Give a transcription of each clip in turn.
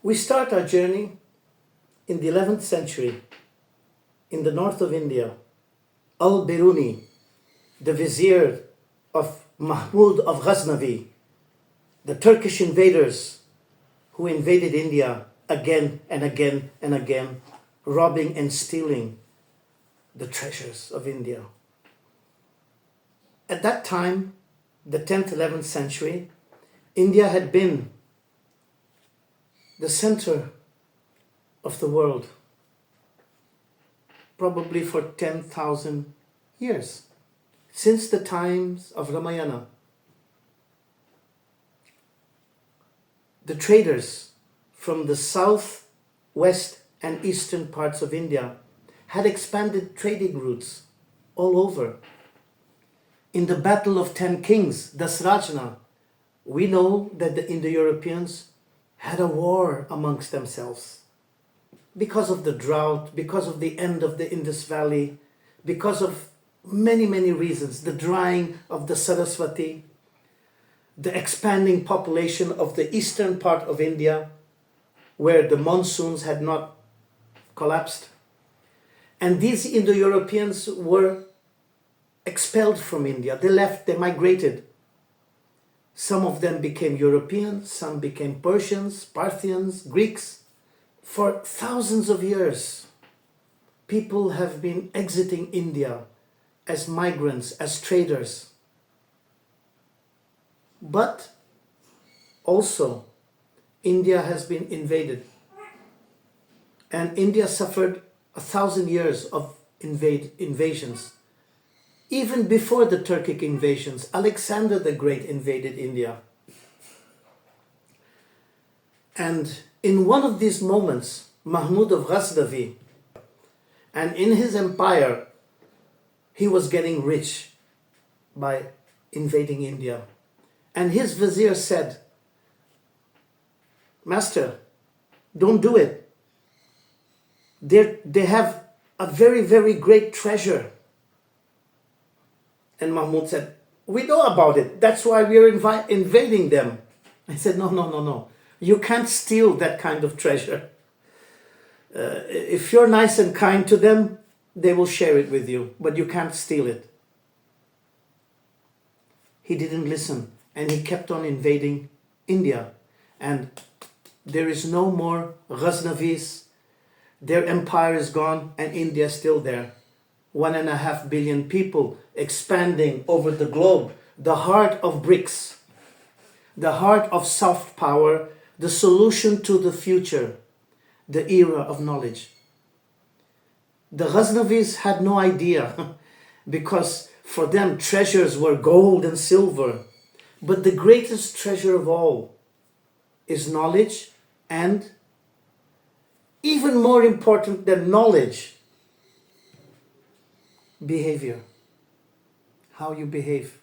We start our journey in the 11th century in the north of India. Al-Biruni, the vizier of Mahmud of Ghaznavi, the Turkish invaders who invaded India again and again and again, robbing and stealing the treasures of India. At that time, the 10th, 11th century, India had been the center of the world, probably for 10,000 years, since the times of Ramayana. The traders from the south, west, and eastern parts of India had expanded trading routes all over. In the Battle of 10 Kings, Dasrajna, we know that the Indo-Europeans had a war amongst themselves because of the drought, because of the end of the Indus Valley, because of many, many reasons, the drying of the Saraswati, the expanding population of the eastern part of India, where the monsoons had not collapsed. And these Indo-Europeans were expelled from India. They left, they migrated. Some of them became Europeans, some became Persians, Parthians, Greeks. For thousands of years, people have been exiting India as migrants, as traders. But also, India has been invaded. And India suffered 1,000 years of invasions. Even before the Turkic invasions, Alexander the Great invaded India. And in one of these moments, Mahmud of Ghaznavi, and in his empire, he was getting rich by invading India. And his vizier said, "Master, don't do it. They have a very, very great treasure." And Mahmud said, "We know about it. That's why we are invading them." I said, No. You can't steal that kind of treasure. If you're nice and kind to them, they will share it with you, but you can't steal it." He didn't listen, and he kept on invading India. And there is no more Ghaznavis. Their empire is gone, and India is still there. 1.5 billion people expanding over the globe. The heart of BRICS, the heart of soft power, the solution to the future, the era of knowledge. The Ghaznavis had no idea because for them treasures were gold and silver. But the greatest treasure of all is knowledge, and even more important than knowledge, behavior. How you behave.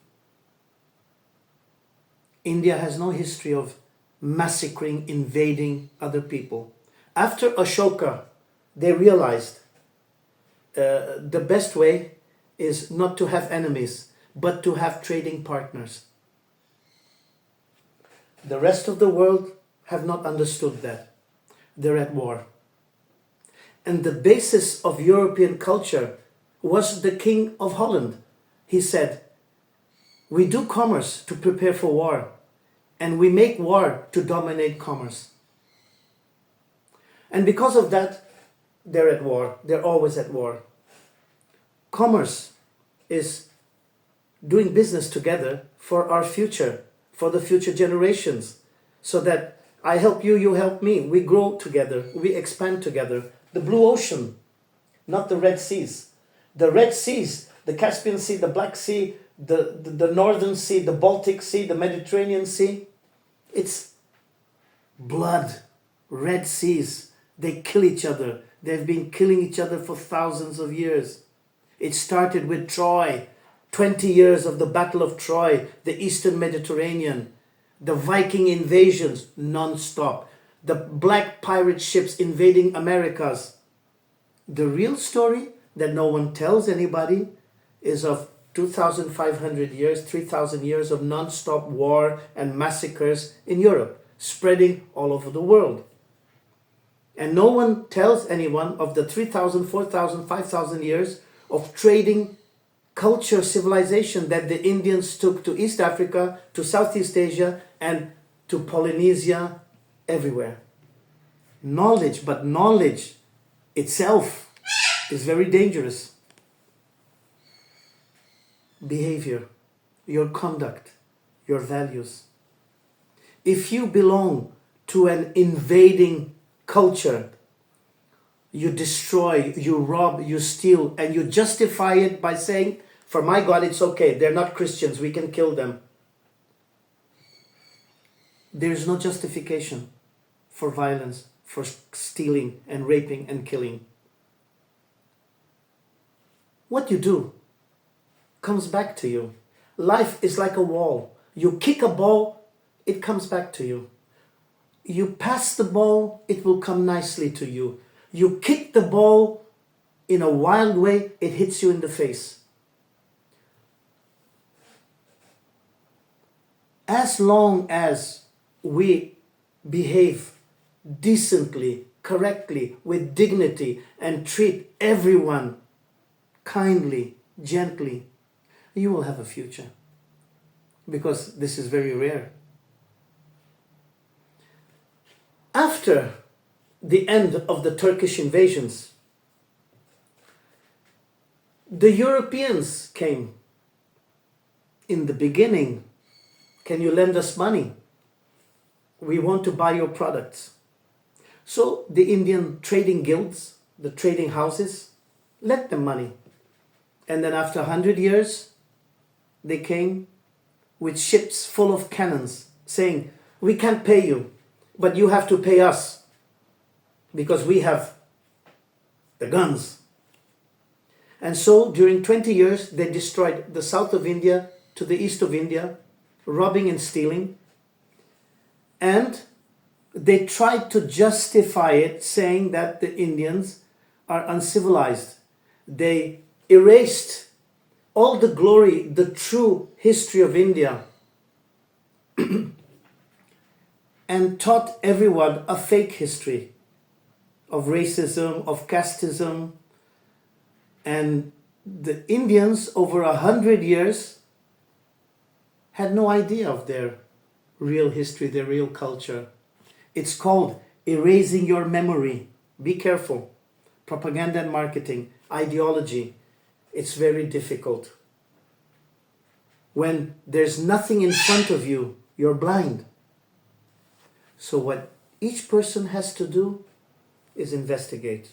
India has no history of massacring, invading other people. After Ashoka, they realized the best way is not to have enemies, but to have trading partners. The rest of the world have not understood that. They're at war. And the basis of European culture was the King of Holland. He said, "We do commerce to prepare for war, and we make war to dominate commerce." And because of that, they're at war. They're always at war. Commerce is doing business together for our future, for the future generations, so that I help you, you help me. We grow together, we expand together. The blue ocean, not the Red Seas. The Red Seas, the Caspian Sea, the Black Sea, the Northern Sea, the Baltic Sea, the Mediterranean Sea, it's blood, Red Seas. They kill each other. They've been killing each other for thousands of years. It started with Troy, 20 years of the Battle of Troy, the Eastern Mediterranean, the Viking invasions non-stop, the black pirate ships invading Americas. The real story that no one tells anybody is of 2,500 years, 3,000 years of non-stop war and massacres in Europe, spreading all over the world. And no one tells anyone of the 3,000, 4,000, 5,000 years of trading culture, civilization that the Indians took to East Africa, to Southeast Asia, and to Polynesia, everywhere. Knowledge, but knowledge itself is very dangerous. Behavior, your conduct, your values. If you belong to an invading culture, you destroy, you rob, you steal, and you justify it by saying, for my God, it's okay, they're not Christians, we can kill them. There is no justification for violence, for stealing and raping and killing. What you do comes back to you. Life is like a wall. You kick a ball, it comes back to you. You pass the ball, it will come nicely to you. You kick the ball in a wild way, it hits you in the face. As long as we behave decently, correctly, with dignity, and treat everyone kindly, gently, you will have a future. Because this is very rare. After the end of the Turkish invasions, the Europeans came. In the beginning, can you lend us money? We want to buy your products. So the Indian trading guilds, the trading houses, lent them money. And then after 100 years, they came with ships full of cannons saying, we can't pay you, but you have to pay us because we have the guns. And so during 20 years, they destroyed the south of India to the east of India, robbing and stealing. And they tried to justify it, saying that the Indians are uncivilized. They erased all the glory, the true history of India, and taught everyone a fake history of racism, of casteism. And the Indians, over 100 years, had no idea of their real history, their real culture. It's called erasing your memory. Be careful. Propaganda and marketing, ideology. It's very difficult. When there's nothing in front of you, you're blind. So what each person has to do is investigate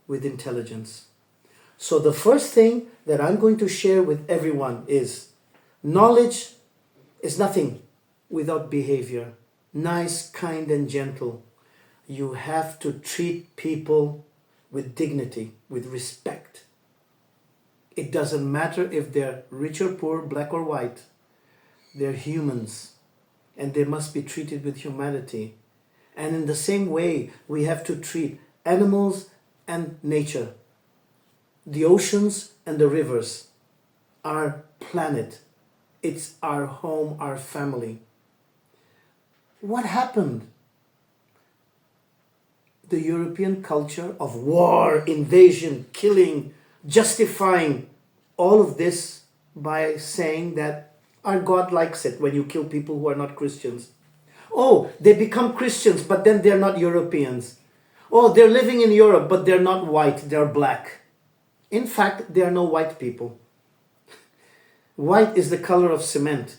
with intelligence. So the first thing that I'm going to share with everyone is knowledge is nothing without behavior. Nice, kind, and gentle. You have to treat people with dignity, with respect. It doesn't matter if they're rich or poor, black or white. They're humans, and they must be treated with humanity. And in the same way, we have to treat animals and nature. The oceans and the rivers, our planet. It's our home, our family. What happened? The European culture of war, invasion, killing, justifying all of this by saying that our God likes it when you kill people who are not Christians. Oh, they become Christians, but then they're not Europeans. Oh, they're living in Europe, but they're not white, they're black. In fact, there are no white people. White is the color of cement.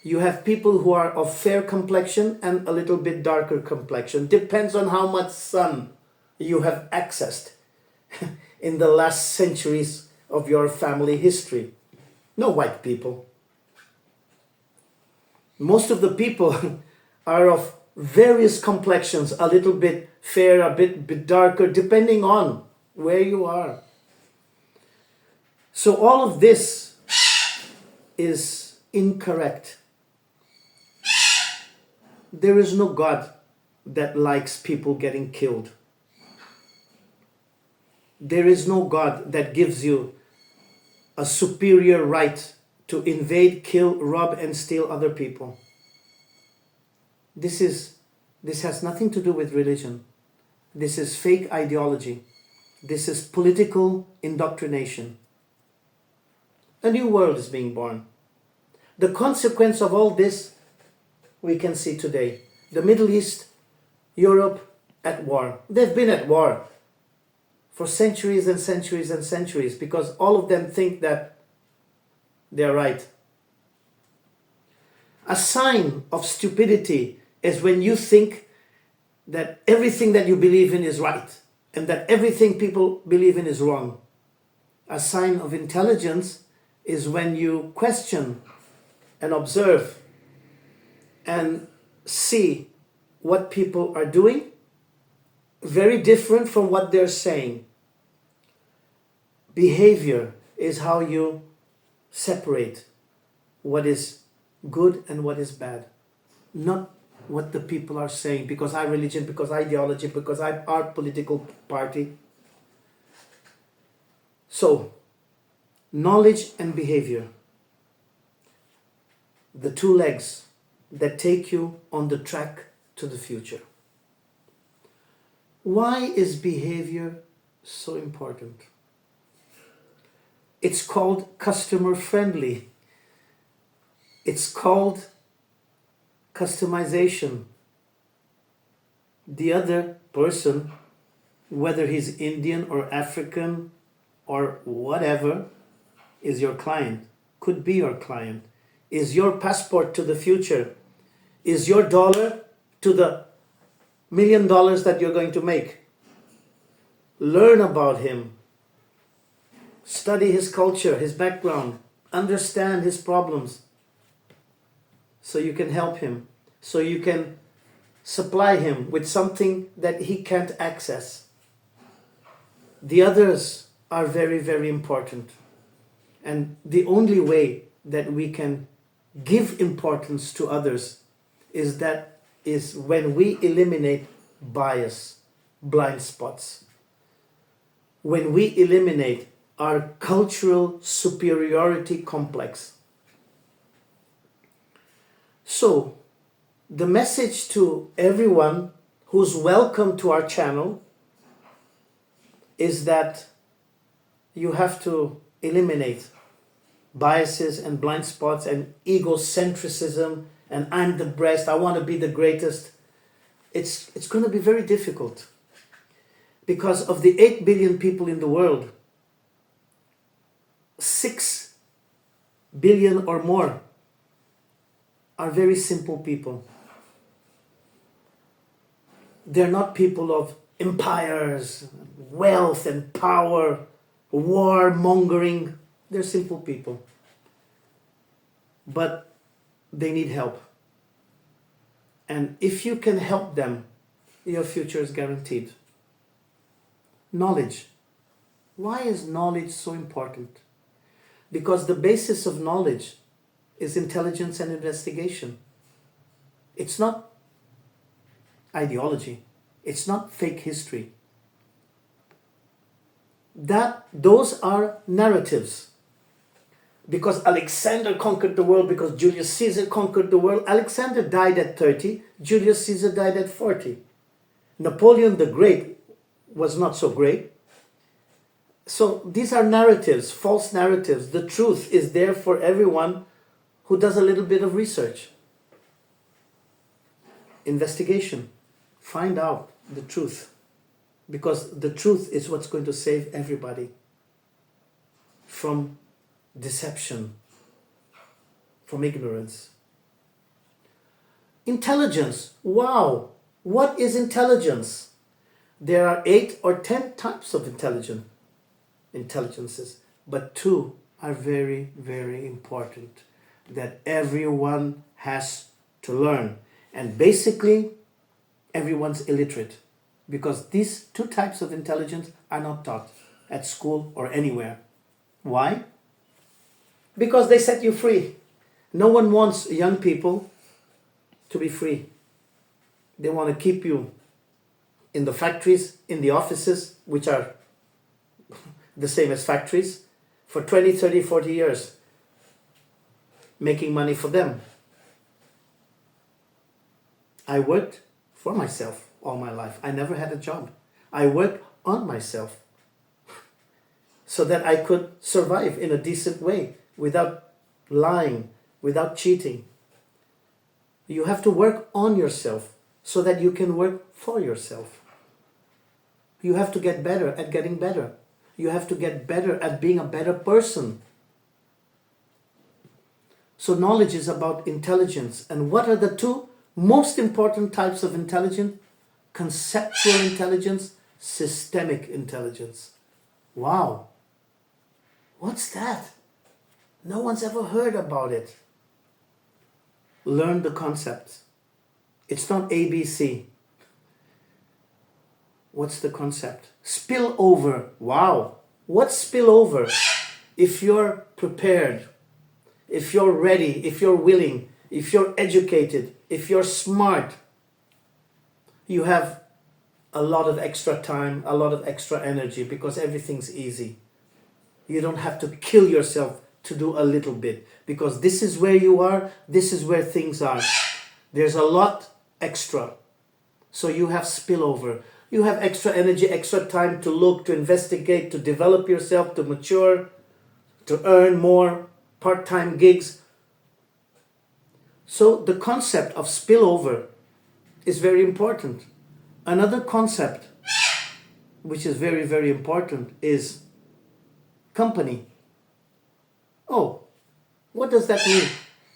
You have people who are of fair complexion and a little bit darker complexion. Depends on how much sun you have accessed in the last centuries of your family history. No white people. Most of the people are of various complexions, a little bit fair, a bit darker, depending on where you are. So all of this is incorrect. There is no God that likes people getting killed. There is no God that gives you a superior right to invade, kill, rob, and steal other people. This has nothing to do with religion. This is fake ideology. This is political indoctrination. A new world is being born. The consequence of all this we can see today. The Middle East, Europe at war. They've been at war for centuries and centuries and centuries because all of them think that they're right. A sign of stupidity is when you think that everything that you believe in is right and that everything people believe in is wrong. A sign of intelligence is when you question and observe and see what people are doing very different from what they're saying. Behavior is how you separate what is good and what is bad. Not what the people are saying because our religion, because ideology, because our political party. So, knowledge and behavior. The two legs that take you on the track to the future. Why is behavior so important? It's called customer friendly. It's called customization. The other person, whether he's Indian or African or whatever, is your client, could be your client, is your passport to the future, is your dollar to the $1 million that you're going to make. Learn about him. Study his culture, his background. Understand his problems. So you can help him. So you can supply him with something that he can't access. The others are very, very important. And the only way that we can give importance to others is when we eliminate bias, blind spots. When we eliminate our cultural superiority complex. So, the message to everyone who's welcome to our channel is that you have to eliminate biases and blind spots and egocentrism and I'm the best, I want to be the greatest. It's going to be very difficult because of the 8 billion people in the world, 6 billion or more are very simple people. They're not people of empires, wealth and power, warmongering. They're simple people. But they need help. And if you can help them, your future is guaranteed. Knowledge. Why is knowledge so important? Because the basis of knowledge is intelligence and investigation. It's not ideology. It's not fake history. Those are narratives. Because Alexander conquered the world, because Julius Caesar conquered the world. Alexander died at 30, Julius Caesar died at 40. Napoleon the Great was not so great. So these are narratives, false narratives. The truth is there for everyone who does a little bit of research. Investigation. Find out the truth. Because the truth is what's going to save everybody from deception, from ignorance. Intelligence. Wow! What is intelligence? There are 8 or 10 types of intelligences, but 2 are very, very important that everyone has to learn. And basically, everyone's illiterate because these 2 types of intelligence are not taught at school or anywhere. Why? Because they set you free. No one wants young people to be free. They want to keep you in the factories, in the offices, which are the same as factories, for 20, 30, 40 years, making money for them. I worked for myself. all my life. I never had a job. I worked on myself so that I could survive in a decent way without lying, without cheating. You have to work on yourself so that you can work for yourself. You have to get better at getting better. You have to get better at being a better person. So knowledge is about intelligence. And what are the two most important types of intelligence? Conceptual intelligence, systemic intelligence. Wow. What's that? No one's ever heard about it. Learn the concepts. It's not ABC. What's the concept? Spillover. Wow. What's spillover? If you're prepared, if you're ready, if you're willing, if you're educated, if you're smart, you have a lot of extra time, a lot of extra energy because everything's easy. You don't have to kill yourself to do a little bit because this is where you are, this is where things are. There's a lot extra. So you have spillover. You have extra energy, extra time to look, to investigate, to develop yourself, to mature, to earn more part-time gigs. So the concept of spillover is very important. Another concept which is very, very important is company. Oh, what does that mean?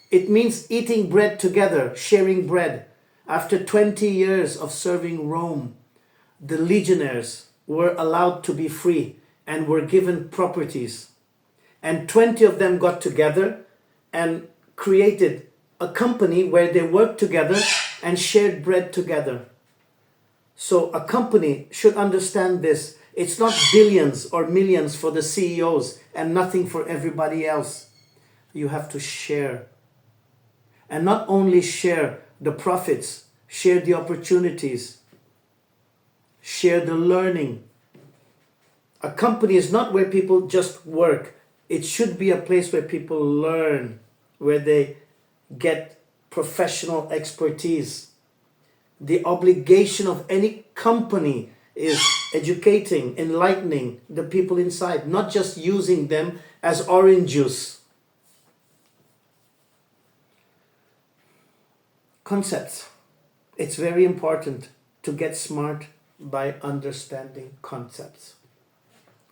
It means eating bread together, sharing bread. After 20 years of serving Rome, the legionnaires were allowed to be free and were given properties. And 20 of them got together and created a company where they worked together and shared bread together. So a company should understand this. It's not billions or millions for the CEOs and nothing for everybody else. You have to share. And not only share the profits, share the opportunities, share the learning. A company is not where people just work. It should be a place where people learn, where they get professional expertise. The obligation of any company is educating, enlightening the people inside, not just using them as orange juice. Concepts. It's very important to get smart by understanding concepts.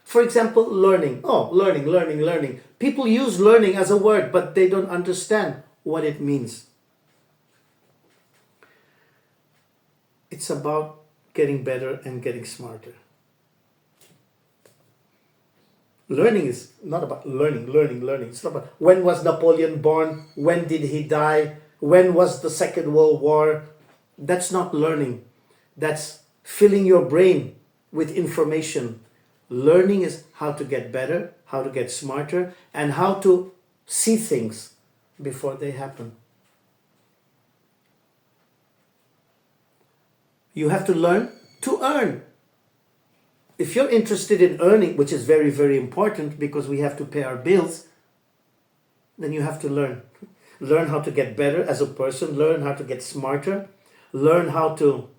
For example, learning. Oh, learning. People use learning as a word, but they don't understand what it means. It's about getting better and getting smarter. Learning is not about learning. It's not about when was Napoleon born, when did he die, when was the Second World War. That's not learning. That's filling your brain with information. Learning is how to get better, how to get smarter, and how to see things before they happen. You have to learn to earn. If you're interested in earning, which is very, very important because we have to pay our bills, then you have to learn. Learn how to get better as a person, learn how to get smarter, learn how to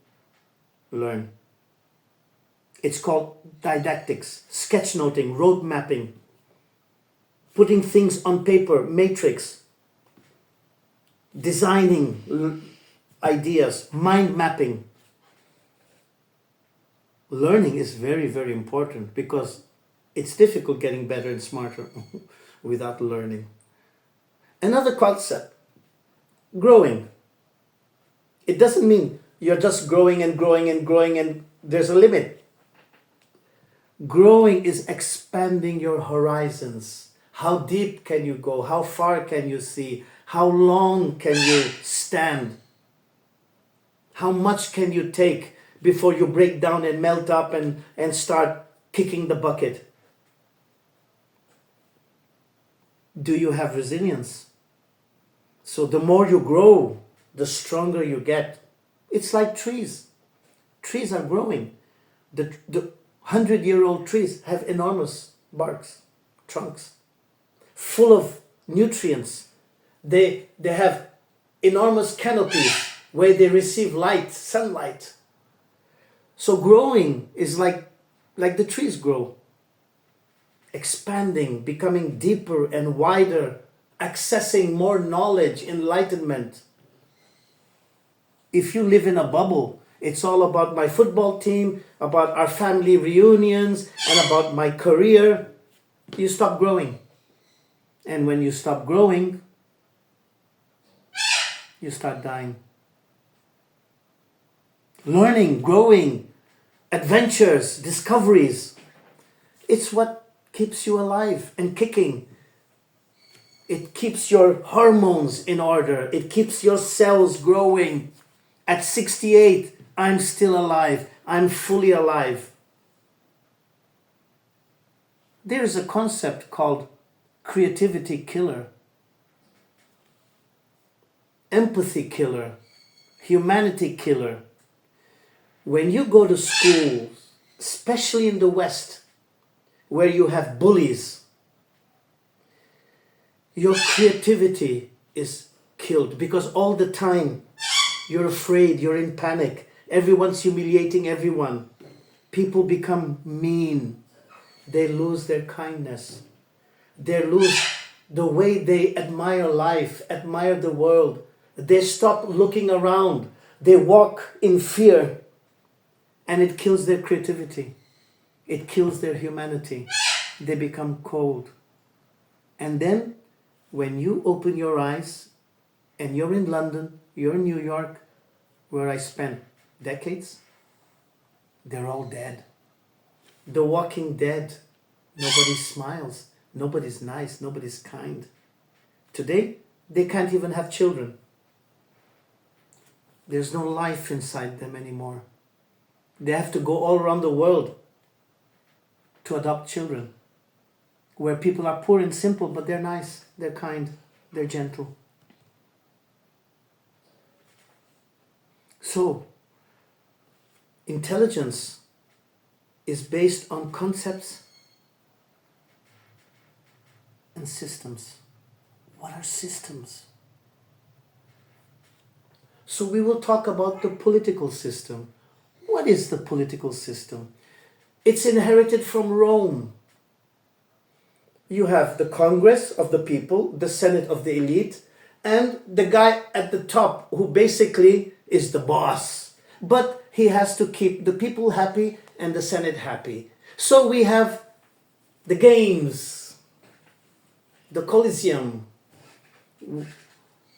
learn. It's called didactics, sketchnoting, road mapping, putting things on paper, matrix, designing ideas, mind mapping. Learning is very, very important because it's difficult getting better and smarter without learning. Another concept, growing. It doesn't mean you're just growing and there's a limit. Growing is expanding your horizons. How deep can you go? How far can you see? How long can you stand? How much can you take before you break down and melt up and start kicking the bucket? Do you have resilience? So the more you grow, the stronger you get. It's like trees. Trees are growing. The 100-year-old trees have enormous barks, trunks, full of nutrients. They have enormous canopies where they receive light, sunlight. So growing is like the trees grow, expanding, becoming deeper and wider, accessing more knowledge, enlightenment. If you live in a bubble, it's all about my football team, about our family reunions, and about my career, you stop growing. And when you stop growing, you start dying. Learning, growing, adventures, discoveries, it's what keeps you alive and kicking. It keeps your hormones in order. It keeps your cells growing. At 68, I'm still alive. I'm fully alive. There is a concept called creativity killer, empathy killer, humanity killer. When you go to schools, especially in the West, where you have bullies, your creativity is killed because all the time you're afraid, you're in panic. Everyone's humiliating everyone. People become mean. They lose their kindness. They lose the way they admire life, admire the world. They stop looking around. They walk in fear. And it kills their creativity. It kills their humanity. They become cold. And then, when you open your eyes, and you're in London, you're in New York, where I spent decades, they're all dead. The walking dead. Nobody smiles. Nobody's nice. Nobody's kind. Today, they can't even have children. There's no life inside them anymore. They have to go all around the world to adopt children, where people are poor and simple, but they're nice, they're kind, they're gentle. So, intelligence is based on concepts and systems. What are systems? So we will talk about the political system. What is the political system? It's inherited from Rome. You have the Congress of the people, the Senate of the elite, and the guy at the top who basically is the boss. But he has to keep the people happy and the Senate happy. So we have the games, the Colosseum.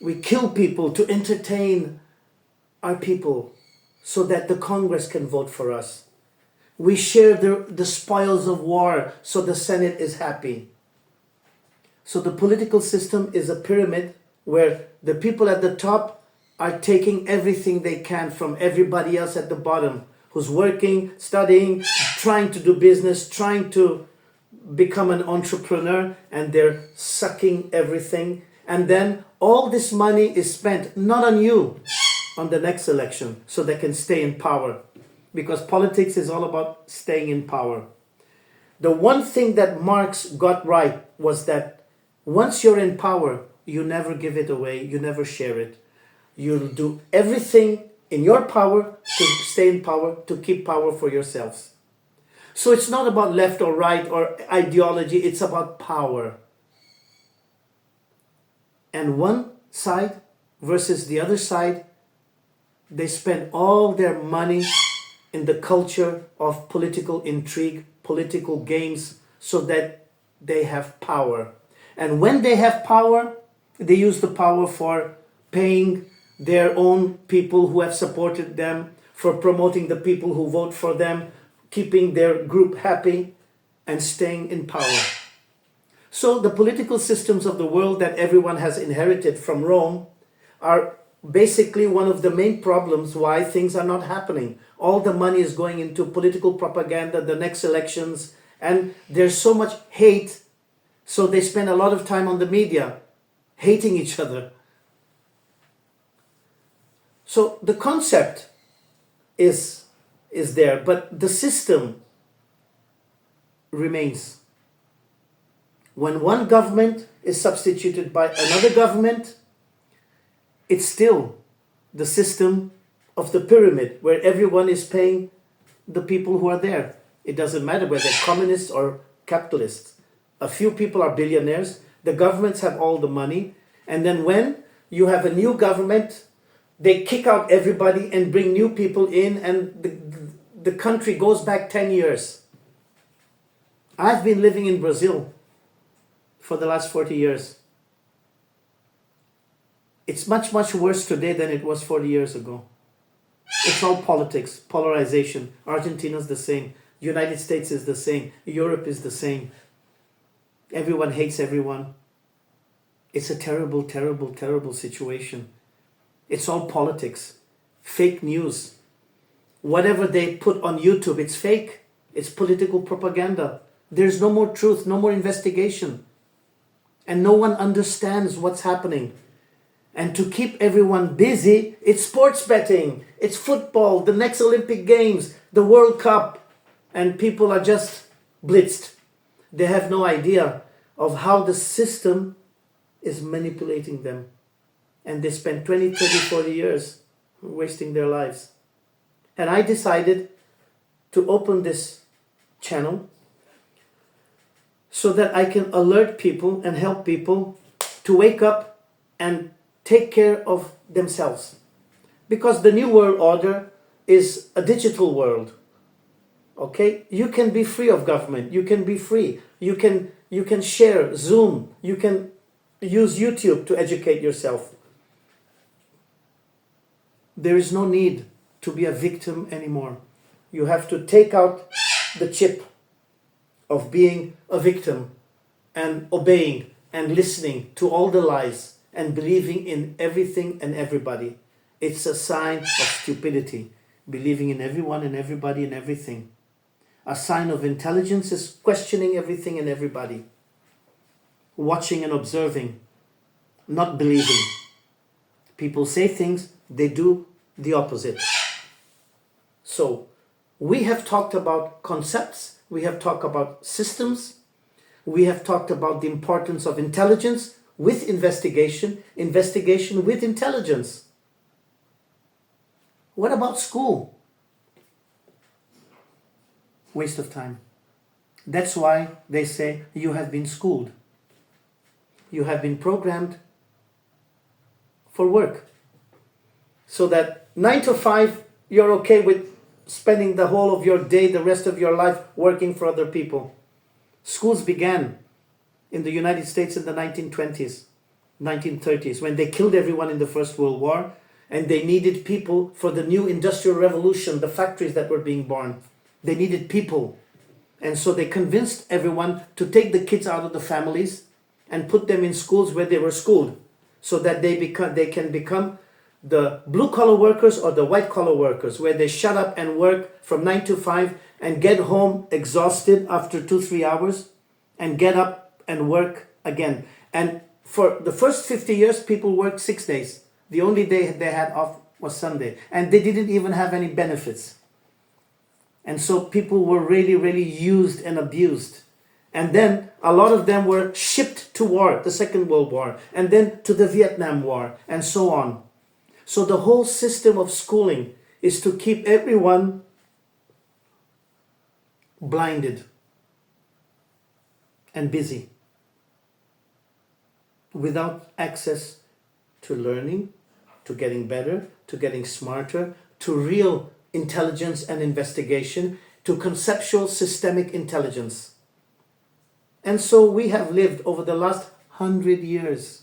We kill people to entertain our people so that the Congress can vote for us. We share the spoils of war so the Senate is happy. So the political system is a pyramid where the people at the top are taking everything they can from everybody else at the bottom who's working, studying, trying to do business, trying to become an entrepreneur, and they're sucking everything. And then all this money is spent not on you, on the next election, so they can stay in power. Because politics is all about staying in power. The one thing that Marx got right was that once you're in power, you never give it away, you never share it. You'll do everything in your power to stay in power, to keep power for yourselves. So it's not about left or right or ideology, it's about power. And one side versus the other side, they spend all their money in the culture of political intrigue, political games, so that they have power. And when they have power, they use the power for paying their own people who have supported them, for promoting the people who vote for them, keeping their group happy, and staying in power. So the political systems of the world that everyone has inherited from Rome are basically one of the main problems why things are not happening. All the money is going into political propaganda, the next elections, and there's so much hate, so they spend a lot of time on the media hating each other. So the concept is there, but the system remains. When one government is substituted by another government, it's still the system of the pyramid where everyone is paying the people who are there. It doesn't matter whether they're communists or capitalists. A few people are billionaires. The governments have all the money. And then when you have a new government, they kick out everybody and bring new people in, and the country goes back 10 years. I've been living in Brazil for the last 40 years. It's much, much worse today than it was 40 years ago. It's all politics, polarization. Argentina's the same. United States is the same. Europe is the same. Everyone hates everyone. It's a terrible, terrible, terrible situation. It's all politics. Fake news. Whatever they put on YouTube, it's fake. It's political propaganda. There's no more truth, no more investigation. And no one understands what's happening. And to keep everyone busy, it's sports betting, it's football, the next Olympic Games, the World Cup. And people are just blitzed. They have no idea of how the system is manipulating them. And they spend 20, 30, 40 years wasting their lives. And I decided to open this channel so that I can alert people and help people to wake up and take care of themselves. Because the new world order is a digital world. Okay? You can be free of government. You can be free. You can share Zoom. You can use YouTube to educate yourself. There is no need to be a victim anymore. You have to take out the chip of being a victim and obeying and listening to all the lies and believing in everything and everybody. It's a sign of stupidity, believing in everyone and everybody and everything. A sign of intelligence is questioning everything and everybody, watching and observing, not believing. People say things, they do the opposite. So, we have talked about concepts, we have talked about systems, we have talked about the importance of intelligence with investigation, investigation with intelligence. What about school? Waste of time. That's why they say you have been schooled. You have been programmed for work. So that 9 to 5, you're okay with spending the whole of your day, the rest of your life, working for other people. Schools began in the United States in the 1920s, 1930s, when they killed everyone in the First World War, and they needed people for the new industrial revolution, the factories that were being born. They needed people. And so they convinced everyone to take the kids out of the families and put them in schools where they were schooled, so that they can become the blue-collar workers or the white-collar workers, where they shut up and work from 9 to 5 and get home exhausted after 2-3 hours and get up and work again. And for the first 50 years, people worked 6 days. The only day they had off was Sunday. And they didn't even have any benefits. And so people were really, really used and abused. And then a lot of them were shipped to war, the Second World War, and then to the Vietnam War, and so on. So the whole system of schooling is to keep everyone blinded and busy, without access to learning, to getting better, to getting smarter, to real intelligence and investigation, to conceptual systemic intelligence. And so we have lived over the last 100 years.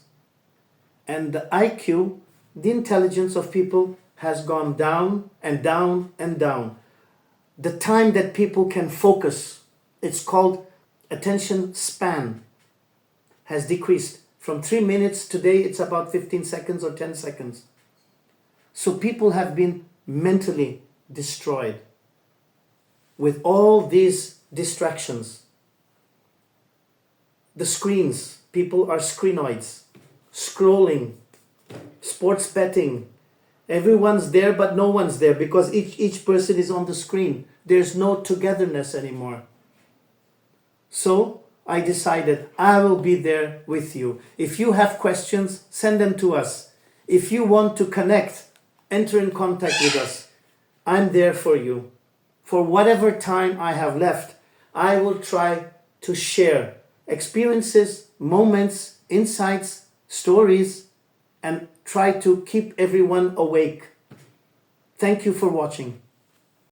And the IQ, the intelligence of people, has gone down and down and down. The time that people can focus, it's called attention span, has decreased. From 3 minutes today, it's about 15 seconds or 10 seconds. So people have been mentally destroyed with all these distractions. The screens, people are screenoids, scrolling, sports betting. Everyone's there, but no one's there because each person is on the screen. There's no togetherness anymore. So I decided I will be there with you. If you have questions, send them to us. If you want to connect, enter in contact with us. I'm there for you for whatever time I have left, I will try to share experiences, moments, insights, stories, and try to keep everyone awake. Thank you for watching.